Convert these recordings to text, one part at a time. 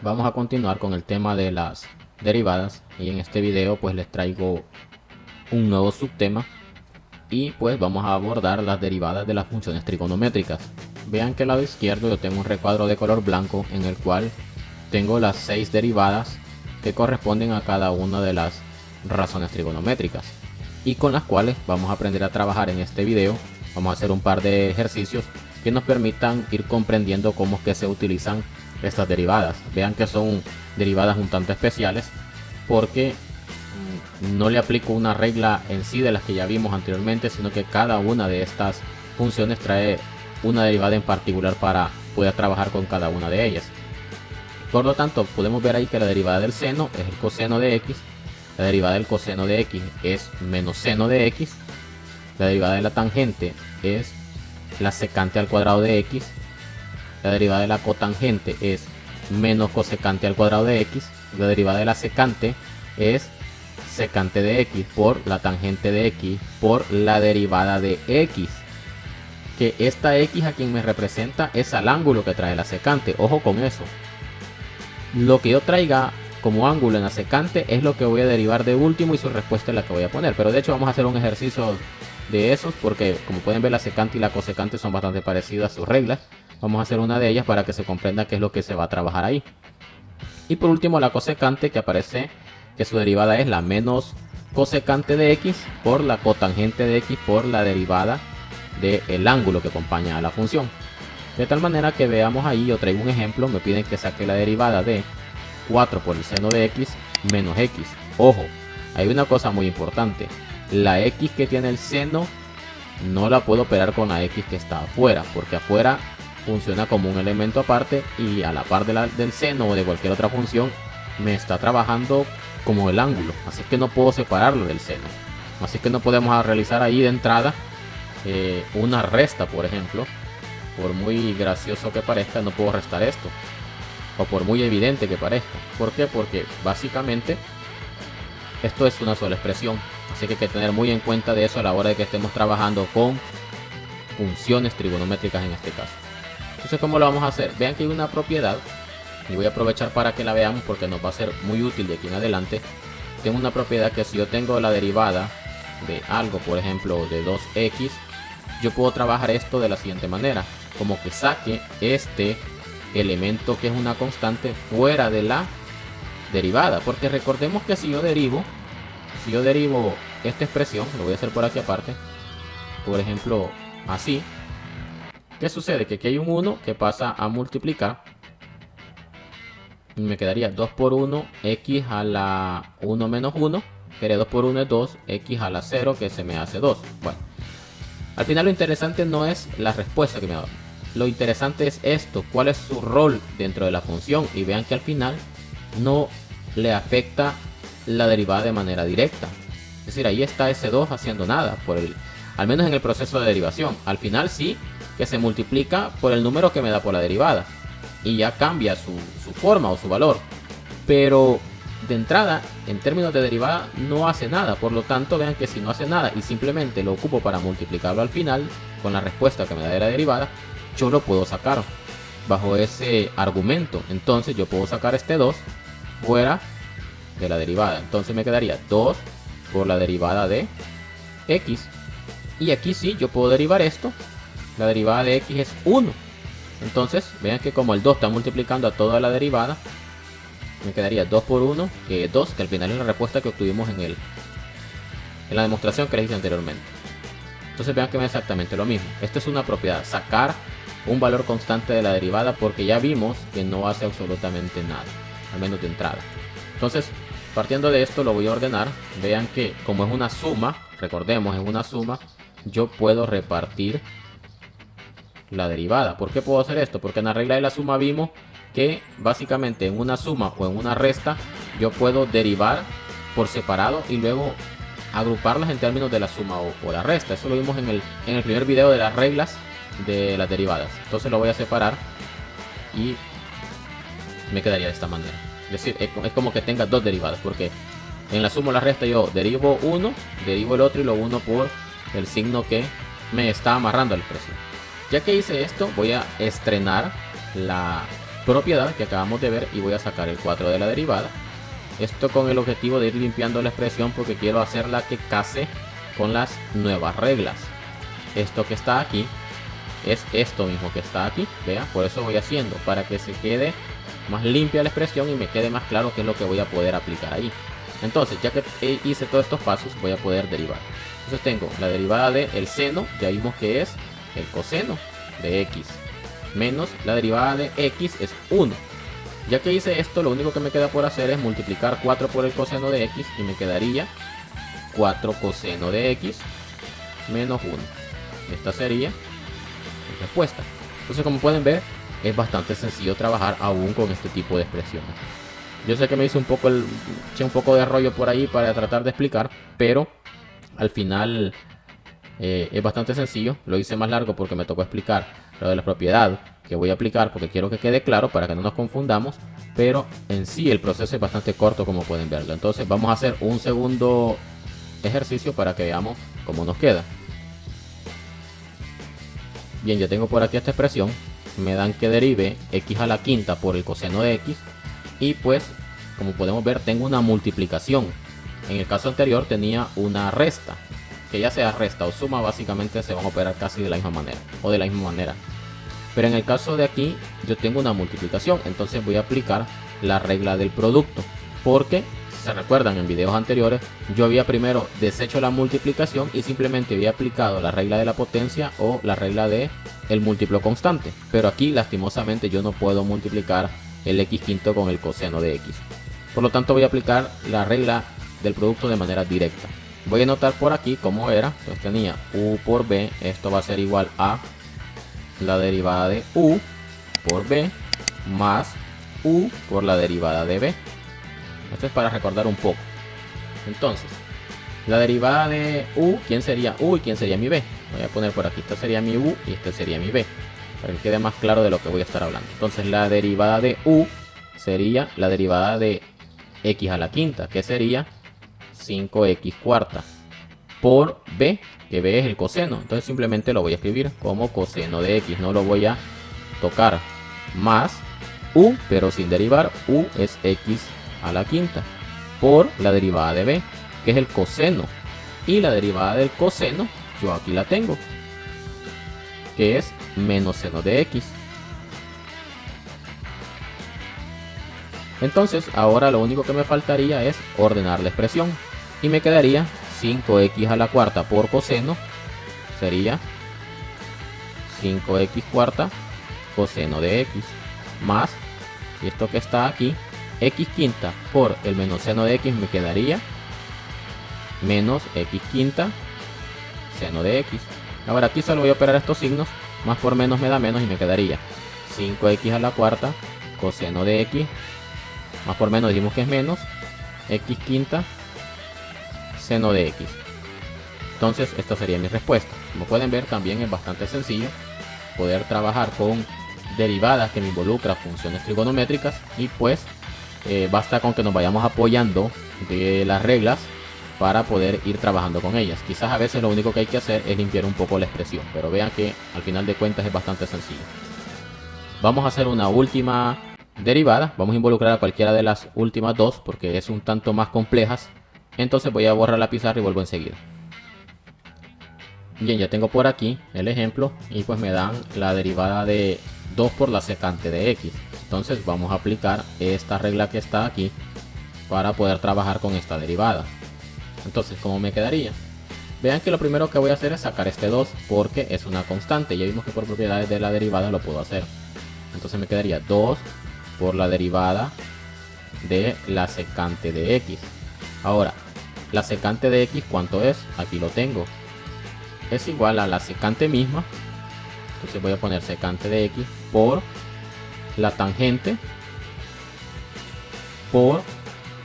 Vamos a continuar con el tema de las derivadas y en este video pues les traigo un nuevo subtema y pues vamos a abordar las derivadas de las funciones trigonométricas. Vean que al lado izquierdo yo tengo un recuadro de color blanco en el cual tengo las 6 derivadas que corresponden a cada una de las razones trigonométricas y con las cuales vamos a aprender a trabajar en este video. Vamos a hacer un par de ejercicios que nos permitan ir comprendiendo cómo es que se utilizan estas derivadas. Vean que son derivadas un tanto especiales porque no le aplico una regla en sí de las que ya vimos anteriormente, sino que cada una de estas funciones trae una derivada en particular para poder trabajar con cada una de ellas. Por lo tanto, podemos ver ahí que la derivada del seno es el coseno de x, la derivada del coseno de x es menos seno de x, la derivada de la tangente es la secante al cuadrado de x, la derivada de la cotangente es menos cosecante al cuadrado de x, la derivada de la secante es secante de x por la tangente de x por la derivada de x, que esta x a quien me representa es al ángulo que trae la secante. Ojo con eso, lo que yo traiga como ángulo en la secante es lo que voy a derivar de último y su respuesta es la que voy a poner. Pero de hecho vamos a hacer un ejercicio de esos porque como pueden ver la secante y la cosecante son bastante parecidas sus reglas. Vamos a hacer una de ellas para que se comprenda qué es lo que se va a trabajar ahí. Y por último la cosecante, que aparece que su derivada es la menos cosecante de x por la cotangente de x por la derivada del ángulo que acompaña a la función. De tal manera que veamos ahí, yo traigo un ejemplo, me piden que saque la derivada de 4 por el seno de x menos x. Ojo, hay una cosa muy importante, la x que tiene el seno no la puedo operar con la x que está afuera, porque afuera funciona como un elemento aparte y a la par del seno o de cualquier otra función me está trabajando como el ángulo, así que no puedo separarlo del seno, así que no podemos realizar ahí de entrada una resta, por ejemplo. Por muy gracioso que parezca, no puedo restar esto, o por muy evidente que parezca. ¿Por qué? Porque básicamente esto es una sola expresión, así que hay que tener muy en cuenta de eso a la hora de que estemos trabajando con funciones trigonométricas en este caso. Entonces, ¿cómo lo vamos a hacer? Vean que hay una propiedad y voy a aprovechar para que la veamos porque nos va a ser muy útil de aquí en adelante. Tengo una propiedad que si yo tengo la derivada de algo, por ejemplo de 2x, yo puedo trabajar esto de la siguiente manera, como que saque este elemento que es una constante fuera de la derivada, porque recordemos que si yo derivo esta expresión, lo voy a hacer por aquí aparte, por ejemplo así, ¿qué sucede? Que aquí hay un 1 que pasa a multiplicar y me quedaría 2 por 1 x a la 1 menos 1, que 2 por 1 es 2, x a la 0 que se me hace 2. Bueno, al final lo interesante no es la respuesta que me da, lo interesante es esto, cuál es su rol dentro de la función, y vean que al final no le afecta la derivada de manera directa. Es decir, ahí está ese 2 haciendo nada, al menos en el proceso de derivación. Al final sí que se multiplica por el número que me da por la derivada y ya cambia su forma o su valor, pero de entrada en términos de derivada no hace nada. Por lo tanto, vean que si no hace nada y simplemente lo ocupo para multiplicarlo al final con la respuesta que me da de la derivada, yo lo puedo sacar bajo ese argumento. Entonces yo puedo sacar este 2 fuera de la derivada, entonces me quedaría 2 por la derivada de x, y aquí sí yo puedo derivar esto, la derivada de x es 1. Entonces vean que como el 2 está multiplicando a toda la derivada, me quedaría 2 por 1, que es 2, que al final es la respuesta que obtuvimos en la demostración que les hice anteriormente. Entonces vean que es exactamente lo mismo. Esta es una propiedad, sacar un valor constante de la derivada, porque ya vimos que no hace absolutamente nada, al menos de entrada. Entonces, partiendo de esto lo voy a ordenar. Vean que como es una suma, recordemos, es una suma, yo puedo repartir la derivada. ¿Por qué puedo hacer esto? Porque en la regla de la suma vimos que básicamente en una suma o en una resta yo puedo derivar por separado y luego agruparlas en términos de la suma o la resta. Eso lo vimos en el primer video de las reglas de las derivadas. Entonces lo voy a separar y me quedaría de esta manera. Es decir, es como que tenga dos derivadas, porque en la suma o la resta yo derivo uno, derivo el otro y lo uno por el signo que me está amarrando a la expresión. Ya que hice esto, voy a estrenar la propiedad que acabamos de ver y voy a sacar el 4 de la derivada. Esto con el objetivo de ir limpiando la expresión porque quiero hacerla que case con las nuevas reglas. Esto que está aquí es esto mismo que está aquí, vea, por eso voy haciendo, para que se quede más limpia la expresión y me quede más claro qué es lo que voy a poder aplicar ahí. Entonces, ya que hice todos estos pasos, voy a poder derivar. Entonces tengo la derivada del seno, ya vimos que es el coseno de x, menos la derivada de x es 1. Ya que hice esto, lo único que me queda por hacer es multiplicar 4 por el coseno de x y me quedaría 4 coseno de x menos 1. Esta sería mi respuesta. Entonces, como pueden ver, es bastante sencillo trabajar aún con este tipo de expresiones. Yo sé que me hice eché un poco de rollo por ahí para tratar de explicar, pero al final es bastante sencillo. Lo hice más largo porque me tocó explicar lo de la propiedad que voy a aplicar porque quiero que quede claro para que no nos confundamos, pero en sí el proceso es bastante corto, como pueden verlo. Entonces vamos a hacer un segundo ejercicio para que veamos cómo nos queda. Bien, ya tengo por aquí esta expresión. Me dan que derive x a la quinta por el coseno de x. Y pues, como podemos ver, tengo una multiplicación. En el caso anterior tenía una resta. Que ya sea resta o suma, básicamente se van a operar casi de la misma manera. O de la misma manera. Pero en el caso de aquí, yo tengo una multiplicación. Entonces voy a aplicar la regla del producto. Porque, si se recuerdan en videos anteriores, yo había primero deshecho la multiplicación y simplemente había aplicado la regla de la potencia o la regla de el múltiplo constante. Pero aquí, lastimosamente, yo no puedo multiplicar el x quinto con el coseno de x. Por lo tanto, voy a aplicar la regla del producto de manera directa. Voy a anotar por aquí cómo era. Pues tenía u por b. Esto va a ser igual a la derivada de u por b más u por la derivada de b. Esto es para recordar un poco. Entonces, la derivada de u, ¿quién sería u y quién sería mi b? Voy a poner por aquí, esta sería mi u y este sería mi b, para que quede más claro de lo que voy a estar hablando. Entonces, la derivada de u sería la derivada de x a la quinta, que sería 5x cuarta, por b, que b es el coseno. Entonces, simplemente lo voy a escribir como coseno de x, no lo voy a tocar, más u, pero sin derivar, u es x a la quinta, por la derivada de b, que es el coseno. Y la derivada del coseno, yo aquí la tengo, que es menos seno de x. Entonces, ahora lo único que me faltaría es ordenar la expresión. Y me quedaría 5x a la cuarta por coseno, sería 5x cuarta coseno de x, más, y esto que está aquí, x quinta por el menos seno de x me quedaría menos x quinta seno de x. Ahora aquí solo voy a operar estos signos, más por menos me da menos y me quedaría 5x a la cuarta coseno de x, más por menos dijimos que es menos x quinta seno de x. Entonces esta sería mi respuesta. Como pueden ver, también es bastante sencillo poder trabajar con derivadas que me involucran funciones trigonométricas y pues basta con que nos vayamos apoyando de las reglas para poder ir trabajando con ellas. Quizás a veces lo único que hay que hacer es limpiar un poco la expresión, pero vean que al final de cuentas es bastante sencillo. Vamos a hacer una última derivada. Vamos a involucrar a cualquiera de las últimas dos porque es un tanto más complejas. Entonces voy a borrar la pizarra y vuelvo enseguida. Bien, ya tengo por aquí el ejemplo y pues me dan la derivada de 2 por la secante de x. Entonces vamos a aplicar esta regla que está aquí para poder trabajar con esta derivada. Entonces, ¿cómo me quedaría? Vean que lo primero que voy a hacer es sacar este 2 porque es una constante. Ya vimos que por propiedades de la derivada lo puedo hacer. Entonces me quedaría 2 por la derivada de la secante de x. Ahora, la secante de x, ¿cuánto es? Aquí lo tengo. Es igual a la secante misma. Entonces voy a poner secante de x por la tangente por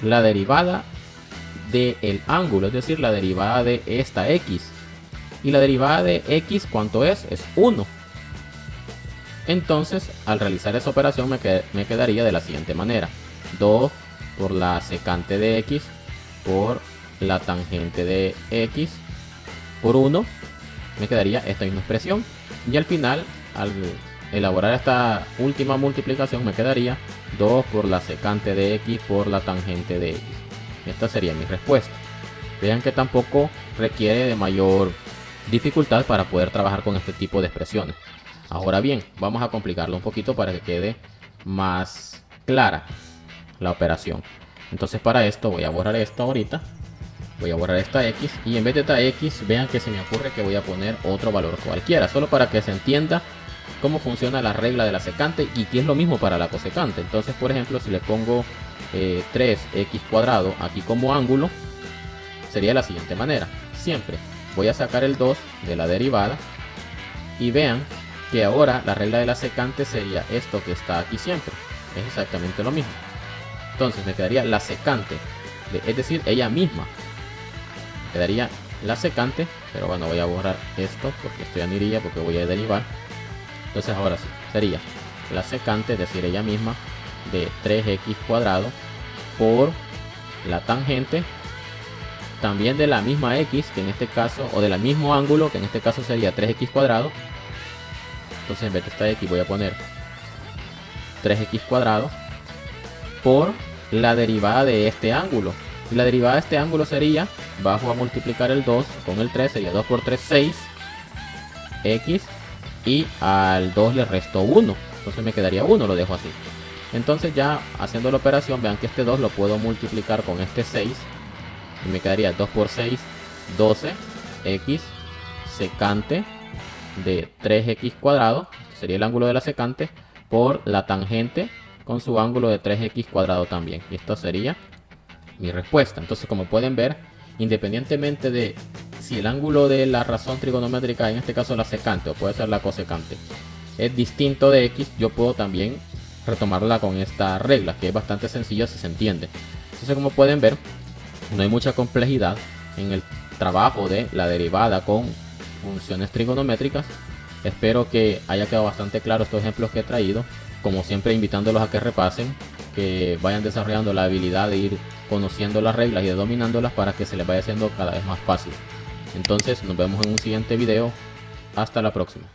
la derivada del ángulo, es decir, la derivada de esta x. Y la derivada de x, ¿cuánto es? Es 1. Entonces, al realizar esa operación me quedaría de la siguiente manera. 2 por la secante de x por la tangente de x por 1. Me quedaría esta misma expresión. Y al final, al elaborar esta última multiplicación me quedaría 2 por la secante de x por la tangente de x. Esta sería mi respuesta. Vean que tampoco requiere de mayor dificultad para poder trabajar con este tipo de expresiones. Ahora bien, vamos a complicarlo un poquito para que quede más clara la operación. Entonces para esto voy a borrar esto ahorita. Voy a borrar esta x y en vez de esta x, vean que se me ocurre que voy a poner otro valor cualquiera, solo para que se entienda cómo funciona la regla de la secante y que es lo mismo para la cosecante. Entonces, por ejemplo, si le pongo 3x cuadrado aquí como ángulo, sería de la siguiente manera. Siempre voy a sacar el 2 de la derivada y vean que ahora la regla de la secante sería esto que está aquí siempre. Es exactamente lo mismo. Entonces me quedaría la secante, es decir, ella misma. Quedaría la secante, pero bueno, voy a borrar esto porque esto ya no iría porque voy a derivar. Entonces ahora sí, sería la secante, es decir, ella misma, de 3x cuadrado por la tangente también de la misma x, que en este caso, o del mismo ángulo, que en este caso sería 3x cuadrado. Entonces en vez de esta x voy a poner 3x cuadrado por la derivada de este ángulo. Y la derivada de este ángulo sería, bajo a multiplicar el 2 con el 3, sería 2 por 3, 6 x, y al 2 le resto 1, entonces me quedaría 1, lo dejo así. Entonces ya haciendo la operación, vean que este 2 lo puedo multiplicar con este 6 y me quedaría 2 por 6, 12 x secante de 3x cuadrado, que sería el ángulo de la secante, por la tangente con su ángulo de 3x cuadrado también. Y esto sería mi respuesta. Entonces, como pueden ver, independientemente de si el ángulo de la razón trigonométrica, en este caso la secante o puede ser la cosecante, es distinto de x, yo puedo también retomarla con esta regla, que es bastante sencilla si se entiende. Entonces, como pueden ver, no hay mucha complejidad en el trabajo de la derivada con funciones trigonométricas. Espero que haya quedado bastante claro estos ejemplos que he traído. Como siempre, invitándolos a que repasen, que vayan desarrollando la habilidad de ir conociendo las reglas y de dominándolas para que se les vaya haciendo cada vez más fácil. Entonces nos vemos en un siguiente video. Hasta la próxima.